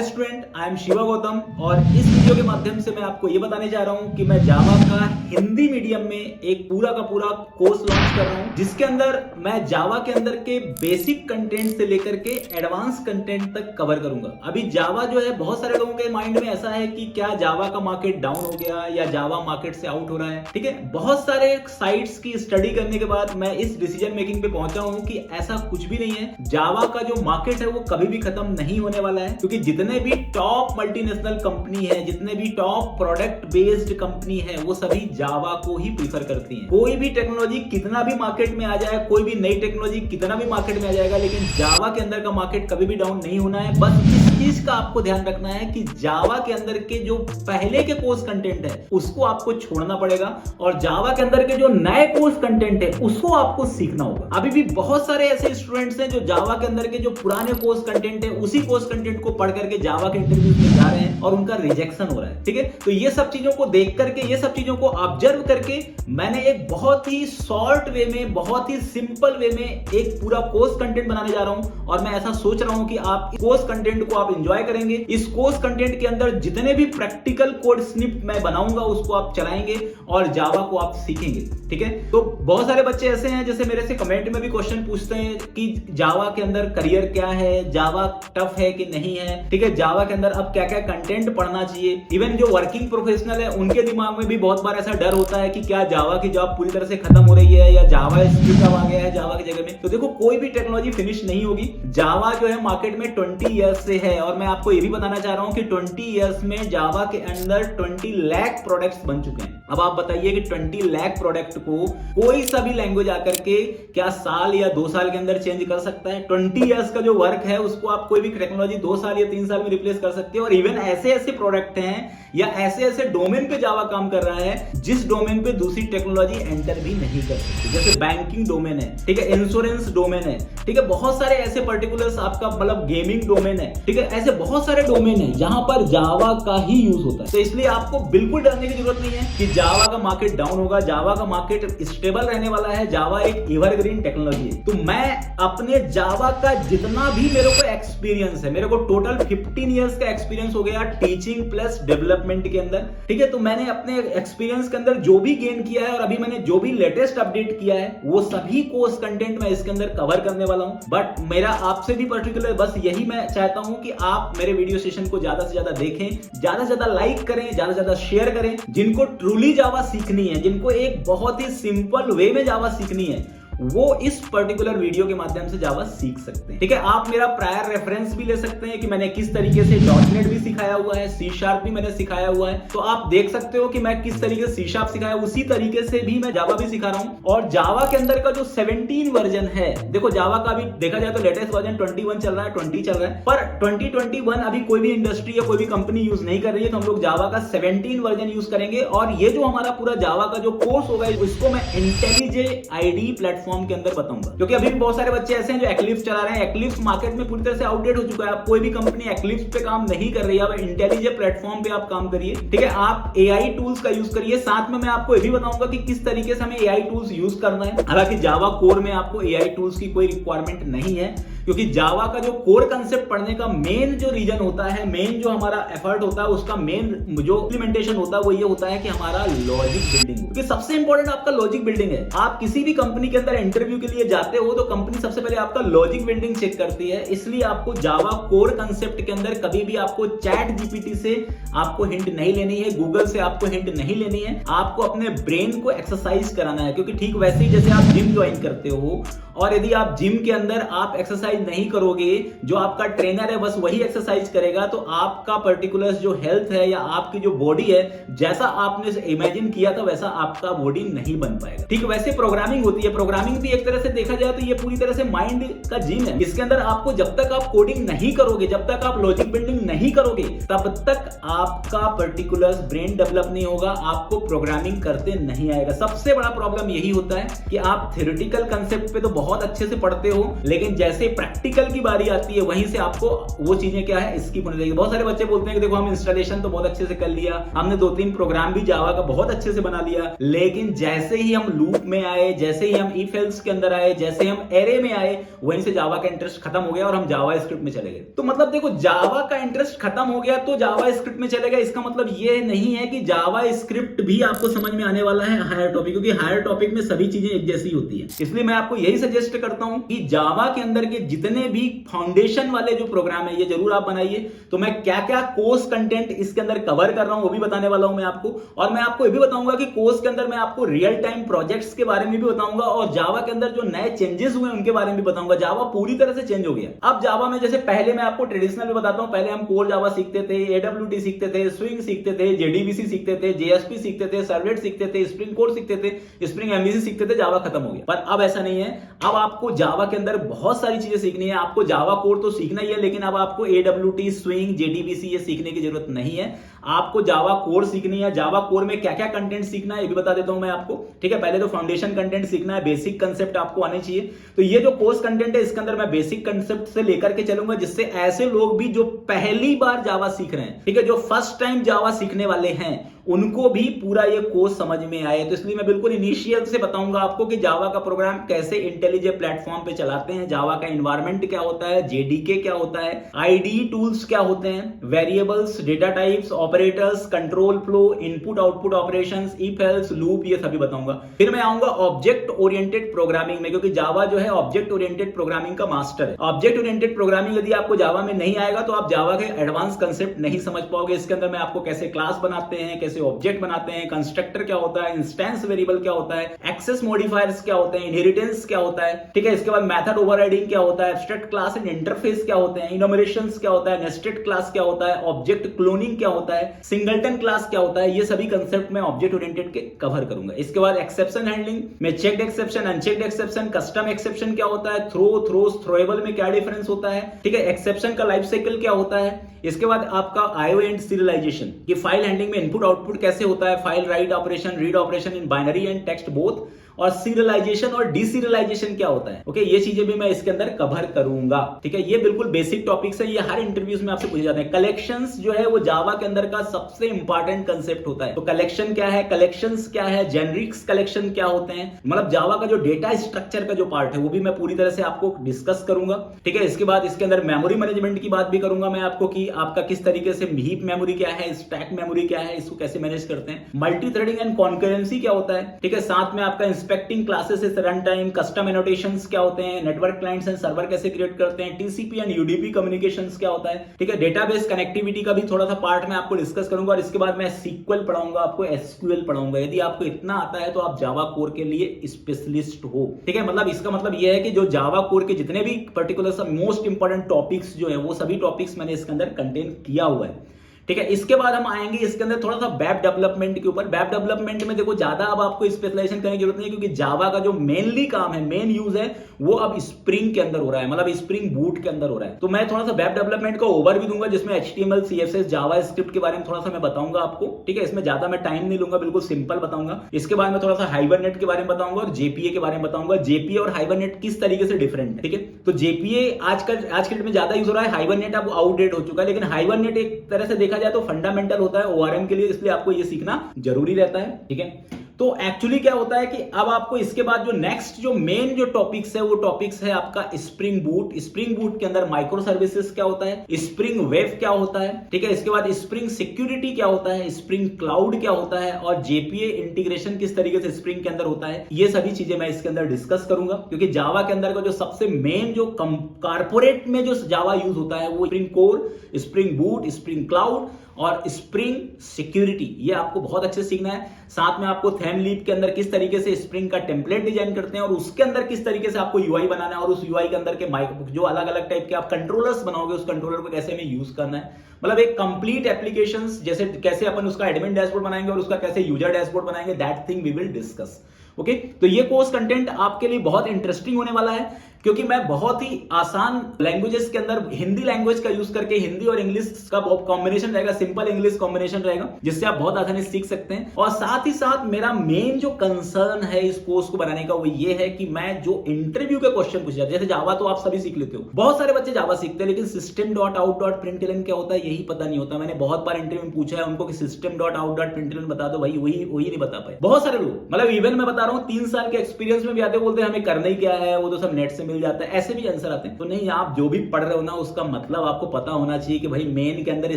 Student, I am Shiva Gautam और इस video के माध्यम से मैं आपको ये बताने जा रहा हूँ कि मैं जावा का हिंदी मीडियम में एक पूरा का पूरा कोर्स लॉन्च कर रहा हूँ, जिसके अंदर मैं जावा के अंदर के बेसिक कंटेंट से लेकर के एडवांस कंटेंट तक कवर करूंगा। अभी जावा जो है, बहुत सारे लोगों के माइंड में ऐसा है कि क्या जावा का मार्केट डाउन हो गया या जावा मार्केट से आउट हो रहा है। ठीक है, बहुत सारे साइट्स की स्टडी करने के बाद मैं इस डिसीजन मेकिंग पे पहुंचा हूं कि ऐसा कुछ भी नहीं है। जावा का जो मार्केट है वो कभी भी खत्म नहीं होने वाला है, क्योंकि जितने भी टॉप मल्टीनेशनल कंपनी है, जितने भी टॉप प्रोडक्ट बेस्ड कंपनी है, वो सभी जावा को ही प्रीफर करती हैं। कोई भी टेक्नोलॉजी कितना भी मार्केट में आ जाए, कोई भी नई टेक्नोलॉजी कितना भी मार्केट में आ जाएगा, लेकिन जावा के अंदर का मार्केट कभी भी डाउन नहीं होना है। बस इस चीज का आपको ध्यान रखना है कि जावा के अंदर के जो पहले के कोर्स कंटेंट है उसको आपको छोड़ना पड़ेगा और जावा के अंदर के जो नए कोर्स कंटेंट है उसको आपको सीखना होगा। अभी भी बहुत सारे ऐसे स्टूडेंट्स हैं जो जावा के अंदर के जो पुराने कोर्स कंटेंट है उसी कोर्स कंटेंट को पढ़ करके जावा के इंटरव्यूज में जा रहे हैं और उनका रिजेक्शन हो रहा है। ठीक है, तो ये सब चीजों को देख करके, ये सब चीजों को ऑब्जर्व करके मैंने एक बहुत ही शॉर्ट वे में, बहुत ही सिंपल वे में एक पूरा कोर्स कंटेंट बनाने जा रहा हूं और मैं ऐसा सोच रहा हूं कि आप कोर्स कंटेंट को आप एंजॉय करेंगे। इस कोर्स कंटेंट के अंदर जितने भी प्रैक्टिकल कोड स्निपेट मैं बनाऊंगा उसको आप चलाएंगे और जावा को आप सीखेंगे। ठीक है, तो बहुत सारे बच्चे ऐसे हैं जैसे मेरे से कमेंट में भी क्वेश्चन पूछते हैं कि जावा के अंदर करियर क्या है, जावा टफ है कि नहीं है। ठीक है, जावा के अंदर अब क्या क्या कंटेंट पढ़ना चाहिए। इवन जो वर्किंग प्रोफेशनल है उनके दिमाग में भी बहुत बार ऐसा डर होता है कि क्या जावा की जॉब पूरी तरह से खत्म हो रही है या जावा स्क्रिप्ट अब आ गया है जावा की जगह में। तो देखो, कोई भी टेक्नोलॉजी फिनिश नहीं होगी। जावा जो है मार्केट में 20 ईयर्स से है और मैं आपको ये भी बताना चाह रहा हूं कि 20 ईयर्स में जावा के अंदर 20 लाख प्रोडक्ट्स बन चुके हैं। अब आप बताइए कि 20 लाख प्रोडक्ट को कोई सा भी लैंग्वेज आकर के क्या साल या 2 साल के अंदर चेंज कर सकता है? 20 ईयर्स का जो वर्क है उसको आप कोई भी टेक्नोलॉजी 2 साल या 3 साल में रिप्लेस कर सकते हो। और इवन ऐसे ऐसे प्रोडक्ट हैं या ऐसे ऐसे डोमेन पे जावा काम कर रहा है जिस डोमेन पे दूसरी टेक्नोलॉजी एंटर भी नहीं कर सकती। जैसे बैंकिंग डोमेन है, ठीक है, इंश्योरेंस डोमेन है, ठीक है, बहुत सारे ऐसे पर्टिकुलर्स, आपका मतलब गेमिंग डोमेन है, ठीक है, ऐसे बहुत सारे डोमेन है जहां पर जावा का ही यूज होता है। तो इसलिए आपको बिल्कुल डरने की जरूरत नहीं है कि जावा का मार्केट डाउन होगा। जावा का मार्केट स्टेबल रहने वाला है। जावा एक एवरग्रीन टेक्नोलॉजी है। तो मैं अपने जावा का जितना भी मेरे को एक्सपीरियंस है, मेरे को टोटल 15 इयर्स का एक्सपीरियंस हो गया टीचिंग प्लस डेवलपमेंट के अंदर। ठीक है, तो मैंने अपने एक्सपीरियंस के अंदर जो भी गेन किया है और अभी मैंने जो भी लेटेस्ट अपडेट किया है वो सभी कोर्स कंटेंट मैं इसके अंदर कवर करने वाला हूं। बट मेरा आपसे भी पर्टिकुलर बस यही मैं चाहता हूं कि आप मेरे वीडियो सेशन को ज्यादा से ज्यादा देखें, ज्यादा से ज्यादा लाइक करें, ज्यादा से ज्यादा शेयर करें। जिनको ट्रूली जावा सीखनी है, जिनको एक बहुत ही सिंपल वे में जावा सीखनी है, वो इस पर्टिकुलर वीडियो के माध्यम से जावा सीख सकते हैं। ठीक है, आप मेरा प्रायर रेफरेंस भी ले सकते हैं कि मैंने किस तरीके से .NET भी सिखाया हुआ है, C# भी मैंने सिखाया हुआ है। तो आप देख सकते हो कि मैं किस तरीके से C# सिखाया, उसी तरीके से भी मैं जावा भी सिखा रहा हूं। और जावा के अंदर का जो 17 वर्जन है, देखो जावा का अभी देखा जाए तो लेटेस्ट वर्जन 21 चल रहा है, 20 चल रहा है, पर 2021 अभी कोई भी इंडस्ट्री या कोई भी कंपनी यूज नहीं कर रही है। तो हम लोग जावा का 17 वर्जन यूज करेंगे और ये जो हमारा पूरा जावा का जो कोर्स होगा इसको मैं IntelliJ IDE प्लेटफॉर्म के अंदर बताऊंगा। क्योंकि अभी भी बहुत सारे बच्चे ऐसे हैं जो एक्लिप्स चला रहे हैं। एक्लिप्स मार्केट में पूरी तरह से आउटडेट हो चुका है। आप कोई भी कंपनी एक्लिप्स पे काम नहीं कर रही है, अब IntelliJ प्लेटफॉर्म पे आप काम करिए। ठीक है, आप AI टूल्स का यूज करिए। साथ में मैं आपको ये भी बताऊंगा कि किस तरीके से हमें AI टूल्स यूज करना है। हालांकि जावा कोर में आपको AI टूल्स की कोई रिक्वायरमेंट नहीं है, क्योंकि जावा का जो कोर कंसेप्ट पढ़ने का मेन जो रीजन होता है, मेन जो हमारा एफर्ट होता है, उसका मेन जो इंप्लीमेंटेशन होता है वो ये होता है कि हमारा लॉजिक बिल्डिंग, क्योंकि सबसे इंपॉर्टेंट आपका लॉजिक बिल्डिंग है। आप किसी भी कंपनी के अंदर इंटरव्यू के लिए जाते हो तो कंपनी सबसे पहले आपका लॉजिक बिल्डिंग चेक करती है। इसलिए आपको जावा कोर कंसेप्ट के अंदर कभी भी आपको चैट जीपीटी से आपको हिंट नहीं लेनी है, गूगल से आपको हिंट नहीं लेनी है। आपको अपने ब्रेन को एक्सरसाइज कराना है, क्योंकि ठीक वैसे ही जैसे आप जिम ज्वाइन करते हो और यदि आप जिम के अंदर आप एक्सरसाइज नहीं करोगे, जो आपका ट्रेनर है बस वही एक्सरसाइज करेगा, तो आपका पर्टिकुलर जो हेल्थ है या आपकी जो बॉडी है, जैसा आपने इमेजिन किया था वैसा आपका बॉडी नहीं बन पाएगा। ठीक वैसे प्रोग्रामिंग होती है। प्रोग्रामिंग भी एक तरह से देखा जाए तो ये पूरी तरह से माइंड का जिम है। इसके अंदर आपको जब तक आप कोडिंग नहीं करोगे, जब तक आप लॉजिक बिल्डिंग नहीं करोगे, तब तक आपका पर्टिकुलर ब्रेन डेवलप नहीं होगा, आपको प्रोग्रामिंग करते नहीं आएगा। सबसे बड़ा प्रॉब्लम यही होता है कि आप थ्योरेटिकल कंसेप्ट पे तो बहुत अच्छे से पढ़ते हो, लेकिन जैसे प्रैक्टिकल की बारी आती है वहीं से आपको वो चीजें क्या है स्किप होने लगेगी। बहुत सारे बच्चे बोलते हैं कि देखो हम इंस्टॉलेशन तो बहुत अच्छे से कर लिया, हमने 2-3 प्रोग्राम भी जावा का बहुत अच्छे से बना लिया, लेकिन जैसे ही हम लूप में आए, जैसे ही हम इफ एल्स के अंदर आए, जैसे हम एरे में आए, वहीं से जावा का इंटरेस्ट खत्म हो गया और हम जावा स्क्रिप्ट में चले गए। तो मतलब देखो जावा का इंटरेस्ट खत्म हो गया तो जावा स्क्रिप्ट में चले गए, इसका मतलब ये नहीं है कि जावा स्क्रिप्ट भी आपको समझ में आने वाला है हायर टॉपिक, क्योंकि हायर टॉपिक में सभी चीजें एक जैसी होती है। इसलिए मैं आपको यही सजेस्ट करता हूं कि जावा के अंदर के जितने भी फाउंडेशन वाले जो प्रोग्राम है ये जरूर आप बनाइए। तो मैं क्या क्या कोर्स कंटेंट इसके अंदर कवर कर रहा हूं वो भी बताने वाला हूं मैं आपको, और मैं आपको ये भी बताऊंगा कि कोर्स के अंदर मैं आपको रियल टाइम प्रोजेक्ट्स के बारे में भी बताऊंगा, और जावा के अंदर जो नए चेंजेस हुए उनके बारे में भी बताऊंगा। जावा पूरी तरह से चेंज हो गया। अब जावा में जैसे पहले मैं आपको ट्रेडिशनल में बताता हूं, पहले हम कोर जावा सीखते थे, एडब्ल्यूटी सीखते थे, स्विंग सीखते थे, जेडीबीसी सीखते थे, जेएसपी सीखते थे, सर्वलेट सीखते थे, स्प्रिंग कोर सीखते थे, स्प्रिंग एमवीसी सीखते थे, जावा खत्म हो गया। पर अब ऐसा नहीं है, अब आपको जावा के अंदर बहुत सारी चीजें सीखनी है। आपको जावा कोर तो सीखना ही है, लेकिन अब आपको एडब्ल्यूटी, स्विंग, जेडीबीसी ये सीखने की जरूरत नहीं है। आपको जावा कोर सीखनी है। जावा कोर में क्या क्या कंटेंट सीखना है ये भी बता देता हूं मैं आपको, ठीक है। पहले तो फाउंडेशन कंटेंट सीखना है, बेसिक कंसेप्ट आपको आने चाहिए। तो ये जो कोर्स कंटेंट है इसके अंदर मैं बेसिक कंसेप्ट से लेकर के चलूंगा, जिससे ऐसे लोग भी जो पहली बार जावा सीख रहे हैं, ठीक है, जो फर्स्ट टाइम जावा सीखने वाले हैं, उनको भी पूरा ये कोर्स समझ में आए। तो इसलिए मैं बिल्कुल इनिशियल से बताऊंगा आपको कि जावा का प्रोग्राम कैसे इंटेलिजेंट प्लेटफॉर्म पे चलाते हैं, जावा का एनवायरनमेंट क्या होता है, जेडीके क्या होता है, आईडी टूल्स क्या होते हैं, variables, data types, operators, control flow, input output operations, if else, loop, ये सभी बताऊंगा। फिर मैं आऊंगा ऑब्जेक्ट ओरिएंटेड प्रोग्रामिंग में, क्योंकि जावा जो है ऑब्जेक्ट ओरिएंटेड प्रोग्रामिंग का मास्टर है। ऑब्जेक्ट ओरिएंटेड प्रोग्रामिंग यदि आपको जावा में नहीं आएगा तो आप जावा के एडवांस कंसेप्ट नहीं समझ पाओगे। इसके अंदर मैं आपको कैसे क्लास बनाते हैं, कैसे ऑब्जेक्ट बनाते हैं, कंस्ट्रक्टर क्या होता है, इंस्टेंस वेरिएबल क्या होता है, एक्सेस मॉडिफायर्स क्या होते हैं, इनहेरिटेंस क्या होता है, ठीक है। इसके बाद मेथड ओवरराइडिंग क्या होता है, एब्स्ट्रैक्ट क्लास एंड इंटरफेस क्या होते हैं, इनोमरेशंस क्या होता है, नेस्टेड क्लास क्या होता है, ऑब्जेक्ट क्लोनिंग क्या होता है, सिंगलटन क्लास क्या होता है, ये सभी कंसेप्ट मैं ऑब्जेक्ट ओरिएंटेड के कवर करूंगा। इसके बाद एक्सेप्शन हैंडलिंग में checked exception, unchecked exception, custom exception क्या होता है, थ्रोस, थ्रोएबल में क्या डिफरेंस होता है, ठीक है, एक्सेप्शन का लाइफ साइकिल क्या होता है। इसके बाद आपका आईओ एंड सीरियलाइजेशन, ये फाइल हैंडलिंग में इनपुट आउटपुट कैसे होता है, file write operation, read operation in binary and text both, और सीरियलाइजेशन और डीसीरियलाइजेशन क्या होता है, ओके, ये चीजें भी मैं इसके अंदर कवर करूंगा, ठीक है। ये बिल्कुल बेसिक टॉपिक्स है, ये हर इंटरव्यूज में आपसे पूछे जाते हैं। कलेक्शंस जो है वो जावा के अंदर का सबसे इंपॉर्टेंट कंसेप्ट होता है। तो कलेक्शन क्या है, कलेक्शंस क्या है, जेनरिक्स कलेक्शन क्या होते हैं, मतलब जावा का जो डेटा स्ट्रक्चर का जो पार्ट है वो भी मैं पूरी तरह से आपको डिस्कस करूंगा, ठीक है। इसके बाद इसके अंदर मेमोरी मैनेजमेंट की बात भी करूंगा मैं आपको, कि आपका किस तरीके से हीप मेमोरी क्या है, स्टैक मेमोरी क्या है, इसको कैसे मैनेज करते हैं, मल्टी थ्रेडिंग एंड कॉन्करेंसी क्या होता है, ठीक है। साथ में आपका inspecting classes run time, custom annotations क्या होते हैं, नेटवर्क क्लाइंट्स एंड सर्वर कैसे क्रिएट करते हैं, टीसीपी एंड यूडीपी कम्युनिकेशंस क्या होता है, ठीक है। डेटाबेस कनेक्टिविटी का भी थोड़ा सा पार्ट मैं आपको डिस्कस करूंगा, और इसके बाद मैं सीक्वल पढ़ाऊंगा, आपको एसक्यूएल पढ़ाऊंगा। यदि आपको इतना आता है तो आप जावा कोर के लिए स्पेशलिस्ट हो, ठीक है। मतलब इसका मतलब यह है कि जो जावा कोर के जितने भी पर्टिकुलर मोस्ट इंपॉर्टेंट टॉपिक्स जो है वो सभी टॉपिक्स मैंने इसके अंदर कंटेन किया हुआ है, ठीक है। इसके बाद हम आएंगे इसके अंदर थोड़ा सा वेब डेवलपमेंट के ऊपर। वेब डेवलपमेंट में देखो ज्यादा अब आपको स्पेशलाइजेशन करने की जरूरत नहीं है, क्योंकि जावा का जो मेनली काम है, मेन यूज है, वो अब स्प्रिंग के अंदर हो रहा है, मतलब स्प्रिंग बूट के अंदर हो रहा है। तो मैं थोड़ा सा वेब डेवलपमेंट का ओवर भी दूंगा, जिसमें HTML, CSS, जावा स्क्रिप्ट के बारे में थोड़ा सा मैं बताऊंगा आपको, ठीक है। इसमें ज्यादा मैं टाइम नहीं लूंगा, बिल्कुल सिंपल बताऊंगा। इसके बाद मैं थोड़ा सा हाइबरनेट के बारे में बताऊंगा और JPA के बारे में बताऊंगा, JPA और हाइबरनेट किस तरीके से डिफरेंट है, ठीक है। तो JPA आज के डेट में ज्यादा यूज हो रहा है, हाइबरनेट अब आउटडेट हो चुका है, लेकिन हाइबरनेट एक तरह से देखा जाए तो फंडामेंटल होता है ORM के लिए, इसलिए आपको ये सीखना जरूरी रहता है, ठीक है। तो एक्चुअली क्या होता है कि अब आपको इसके बाद जो नेक्स्ट जो मेन जो टॉपिक्स है वो टॉपिक्स है आपका स्प्रिंग बूट। स्प्रिंग बूट के अंदर माइक्रो सर्विसेज क्या होता है, स्प्रिंग वेब क्या होता है, ठीक है। इसके बाद स्प्रिंग सिक्योरिटी क्या होता है, स्प्रिंग क्लाउड क्या होता है, और JPA इंटीग्रेशन किस तरीके से स्प्रिंग के अंदर होता है, ये सभी चीजें मैं इसके अंदर डिस्कस करूंगा। क्योंकि जावा के अंदर का जो सबसे मेन जो कारपोरेट में जो जावा यूज होता है वो spring core, spring boot, spring cloud और स्प्रिंग सिक्योरिटी, ये आपको बहुत अच्छे से सीखना है। साथ में आपको थेम लीप के अंदर किस तरीके से स्प्रिंग का टेम्पलेट डिजाइन करते हैं और उसके अंदर किस तरीके से आपको UI बनाना है, और उस UI के अंदर के जो अलग अलग टाइप के आप कंट्रोलर्स बनाओगे उस कंट्रोलर को कैसे में यूज करना है, मतलब एक कंप्लीट एप्लीकेशंस, जैसे कैसे अपन उसका एडमिन डैशबोर्ड बनाएंगे और उसका कैसे यूजर डैशबोर्ड बनाएंगे, that thing we will discuss, okay. तो ये कोर्स कंटेंट आपके लिए बहुत इंटरेस्टिंग होने वाला है। क्योंकि मैं बहुत ही आसान लैंग्वेजेस के अंदर हिंदी लैंग्वेज का यूज करके हिंदी और इंग्लिश का कॉम्बिनेशन रहेगा, सिंपल इंग्लिश कॉम्बिनेशन रहेगा, जिससे आप बहुत आसानी से सीख सकते हैं। और साथ ही साथ मेरा मेन जो कंसर्न है इस कोर्स को बनाने का वो ये है कि मैं जो इंटरव्यू के क्वेश्चन पूछे, जैसे जावा तो आप सभी सीख लेते हो, बहुत सारे बच्चे जावा सीखते हैं, लेकिन system.out.println क्या होता है यही पता नहीं होता। मैंने बहुत बार इंटरव्यू में पूछा है उनको कि system.out.println बता दो, भाई वही नहीं बता पाए बहुत सारे लोग। मतलब इवन मैं बता रहा हूँ 3 साल के एक्सपीरियंस में भी आते बोलते हैं हमें करना ही क्या है, वो तो सब नेट से मिल जाता है, ऐसे भी आंसर आते हैं। तो नहीं, आप जो भी पढ़ रहे हो ना उसका मतलब आपको पता होना चाहिए कि भाई मेन के अंदर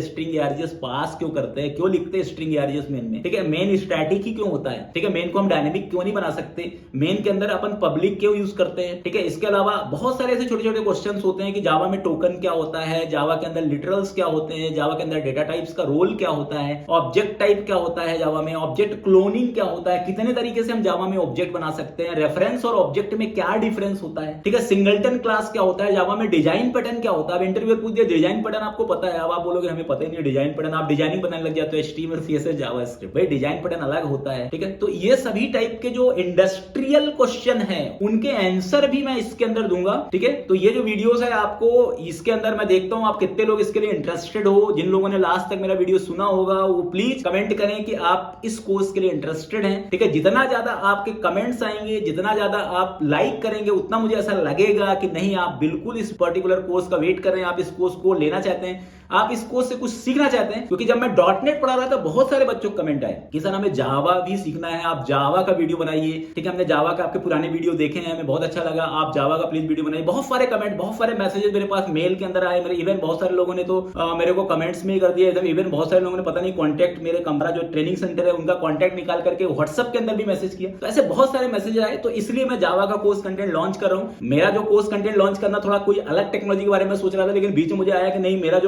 स्ट्रिंग आरजीएस पास क्यों करते हैं, क्यों लिखते हैं स्ट्रिंग आरजीएस मेन में, ठीक है, मेन स्टैटिक ही क्यों होता है, ठीक है, मेन को हम डायनेमिक क्यों नहीं बना सकते, मेन के अंदर अपन पब्लिक क्यों यूज करते हैं, ठीक है। इसके अलावा बहुत सारे ऐसे छोटे छोटे क्वेश्चंस होते हैं कि जावा में टोकन क्या होता है, जावा के अंदर लिटरल्स क्या होते हैं, जावा के अंदर डेटा टाइप्स का रोल क्या होता है, ऑब्जेक्ट टाइप क्या होता है जावा में, ऑब्जेक्ट क्लोनिंग क्या होता है, कितने तरीके से हम जावा में ऑब्जेक्ट बना सकते हैं, रेफरेंस और ऑब्जेक्ट में क्या डिफरेंस होता है, ठीक है, सिंगलटन क्लास क्या होता है, जावा में डिजाइन पैटर्न क्या होता है। अब इंटरव्यू पूछ दिया डिजाइन पैटर्न आपको पता है, अब आप बोलोगे हमें पता ही नहीं डिजाइन पैटर्न, आप डिजाइनिंग बनाने लग जाते हो HTML CSS जावास्क्रिप्ट, भाई डिजाइन पैटर्न अलग होता है, ठीक है। तो ये सभी टाइप के जो इंडस्ट्रियल क्वेश्चन है उनके आंसर भी मैं इसके अंदर दूंगा, ठीक है। तो ये जो वीडियोस है आपको इसके अंदर मैं देखता हूं आप कितने लोग इसके लिए इंटरेस्टेड हो। जिन लोगों ने लास्ट तक मेरा वीडियो सुना होगा वो प्लीज कमेंट करें कि आप इस कोर्स के लिए इंटरेस्टेड हैं, ठीक है। जितना ज्यादा आपके कमेंट्स आएंगे, जितना ज्यादा आप लाइक करेंगे, उतना मुझे ऐसा लगेगा कि नहीं आप बिल्कुल इस पर्टिकुलर कोर्स का वेट कर रहे हैं, आप इस कोर्स को लेना चाहते हैं, आप इस कोर्स से कुछ सीखना चाहते हैं। क्योंकि जब मैं .NET पढ़ा रहा था बहुत सारे बच्चों को कमेंट आए कि सर हमें जावा भी सीखना है, आप जावा का वीडियो बनाइए, ठीक है। हमने जावा का आपके पुराने वीडियो देखे हैं, हमें बहुत अच्छा लगा, आप जावा का प्लीज वीडियो बनाइए। बहुत सारे कमेंट, बहुत सारे मैसेजेस मेरे पास मेल के अंदर आए, मेरे इवन बहुत सारे लोगों ने तो मेरे को कमेंट्स में ही कर दिया, इवन बहुत सारे लोगों ने पता नहीं कॉन्टैक्ट मेरे कमरा जो ट्रेनिंग सेंटर है उनका कॉन्टैक्ट निकाल करके व्हाट्सएप के अंदर भी मैसेज किया। तो ऐसे बहुत सारे मैसेज आए, तो इसलिए मैं जावा का कोर्स कंटेंट लॉन्च कर रहा हूं। मेरा जो कोर्स कंटेंट लॉन्च करना थोड़ा कोई अलग टेक्नोलॉजी के बारे में सोच रहा था, लेकिन बीच में मुझे आया कि नहीं, मेरा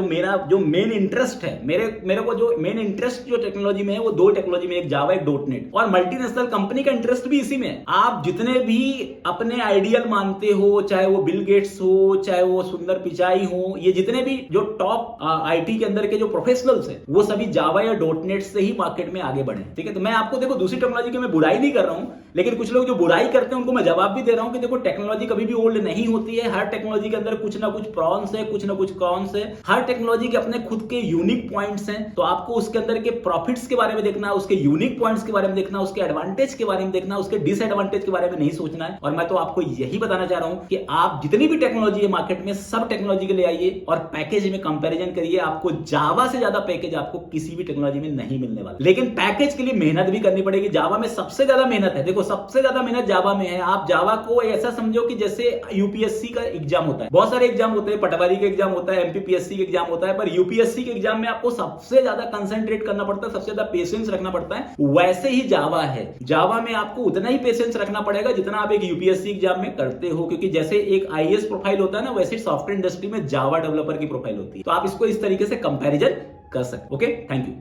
जो मेन इंटरेस्ट है, मेरे को जो मेन इंटरेस्ट जो टेक्नोलॉजी में है वो 2 टेक्नोलॉजी में, एक जावा एक .NET, और मल्टीनेशनल कंपनी का इंटरेस्ट भी इसी में है। आप जितने भी अपने आइडियल मानते हो, चाहे वो बिल गेट्स हो, चाहे वो सुंदर पिचाई हो, ये जितने भी जो टॉप आईटी के अंदर के जो प्रोफेशनल्स हैं वो सभी जावा या .NET से ही मार्केट में आगे बढ़े, ठीक है। तो मैं आपको देखो दूसरी टेक्नोलॉजी की मैं बुराई नहीं कर रहा हूं, लेकिन कुछ लोग जो बुराई करते हैं उनको मैं जवाब भी दे रहा हूं कि देखो टेक्नोलॉजी कभी भी ओल्ड नहीं होती है, हर टेक्नोलॉजी के अंदर कुछ ना कुछ प्रॉन्स है, कुछ ना कुछ कॉन्स है, हर टेक्नोलॉजी के अपने खुद के यूनिक पॉइंट्स हैं। तो आपको उसके अंदर के प्रॉफिट्स के बारे में देखना है, उसके यूनिक पॉइंट्स के बारे में देखना, उसके एडवांटेज के बारे में देखना, उसके डिसएडवांटेज के बारे में नहीं सोचना है। और मैं तो आपको यही बताना चाह रहा हूं कि आप जितनी भी टेक्नोलॉजी है मार्केट में सब टेक्नोलॉजी के ले आइए और पैकेज में कंपैरिजन करिए। आपको जावा से ज्यादा पैकेज आपको किसी भी टेक्नोलॉजी में नहीं मिलने वाला, लेकिन पैकेज के लिए मेहनत भी करनी पड़ेगी। जावा में सबसे ज्यादा मेहनत है, देखो सबसे ज्यादा मेहनत जावा में है। आप जावा को ऐसा समझो कि जैसे यूपीएससी का एग्जाम होता है, बहुत सारे एग्जाम होते हैं, पटवारी का एग्जाम होता है, एमपीपीएससी का एग्जाम होता है, पर यूपीएससी के एग्जाम में आपको सबसे ज्यादा कंसंट्रेट करना पड़ता है, सबसे ज्यादा पेशेंस रखना पड़ता है। वैसे ही जावा है, जावा में आपको उतना ही पेशेंस रखना पड़ेगा जितना आप एक यूपीएससी एग्जाम में करते हो, क्योंकि जैसे एक आईएएस प्रोफाइल होता है ना, वैसे सॉफ्टवेयर इंडस्ट्री में जावा डेवलपर की प्रोफाइल होती है। तो आप इसको इस तरीके से कंपैरिजन कर सकते। Okay, thank you.